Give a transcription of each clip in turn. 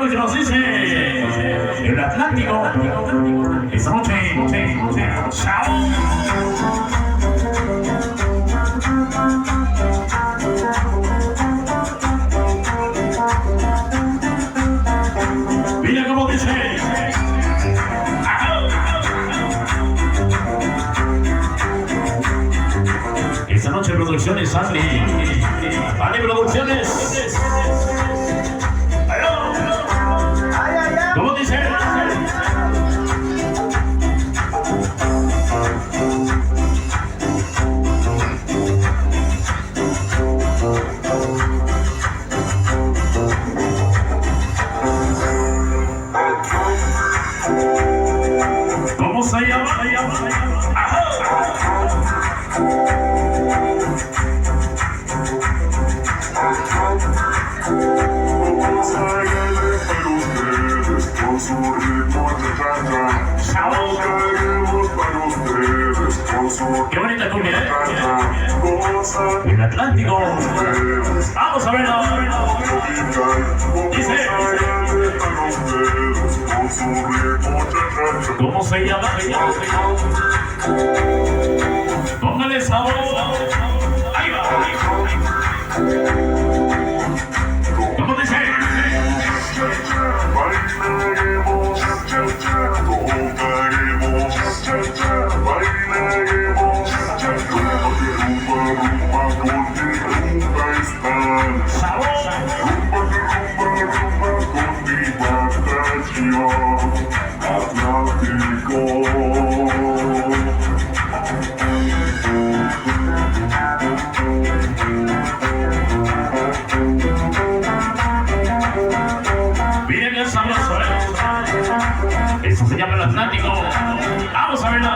lo que nos dice el Atlántico esta noche. ¡Chao! Mira cómo dice. Esta noche Producciones Andy Producciones. ¿Cómo dice? ¿Cómo se llama? Qué bonita cumbia, ¿eh? El Atlántico. Vamos a verlo. Dice. ¿Cómo se llama? Póngale sabor. Ahí va. ¿Cómo dice? Miren el sabroso, eso se llama el Atlántico. Vamos a verlo.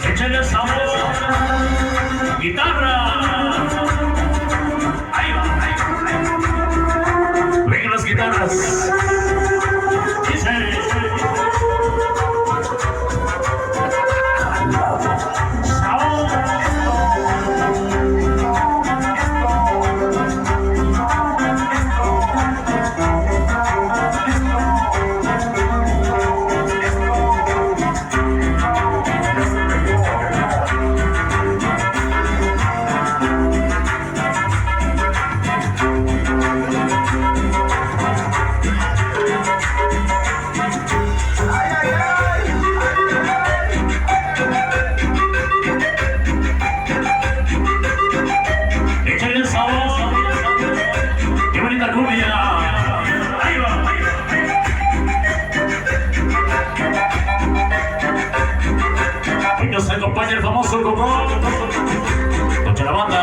Échale el sabor. Guitarra. Ahí va. Vengan las guitarras. Dice. Nos acompaña el famoso Coco contra la banda.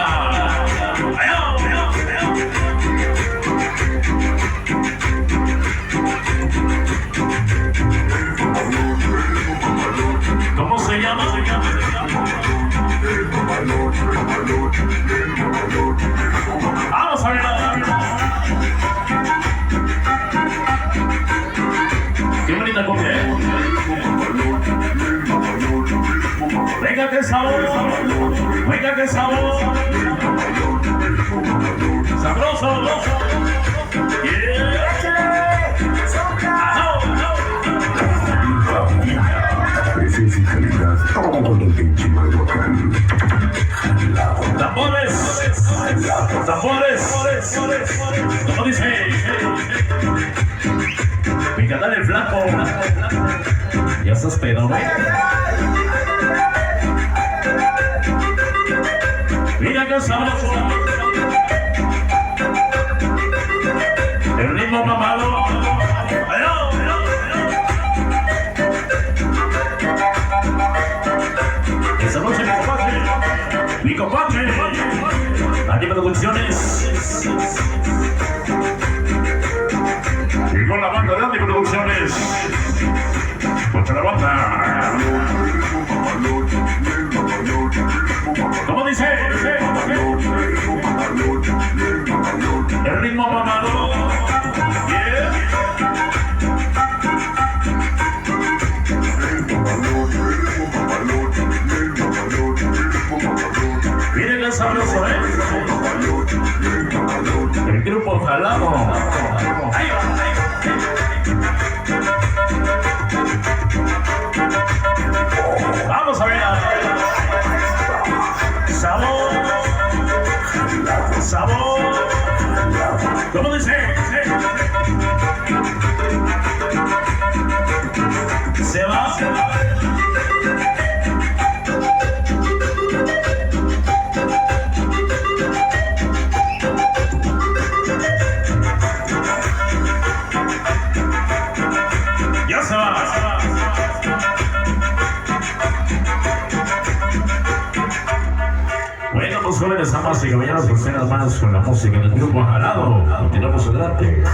¿Cómo se llama? Vamos a ver. Qué bonita cumbia, ¿eh? Venga que sabor, venga que sabor, sabroso, presencia y calidad, todo el pinche local. Tambores, ¿cómo dice? Venga, dale el flaco, ya estás pedo, ¿no? Mira que sabroso. El ritmo mamado. Esa noche mi compadre. Aquí Producciones. Y con la banda de Andy Producciones. Contra la banda. ¿Cómo dice? El ritmo mamado. Yeah. sabroso, ¿eh? El grupo jalado. Ahí va. Vamos a ver. Sabor. Sabor. ¿Cómo dice? Se va. Ya se va. Bueno, pues jóvenes, damas y caballeros, pues más con la música del grupo jalado. Continuamos adelante.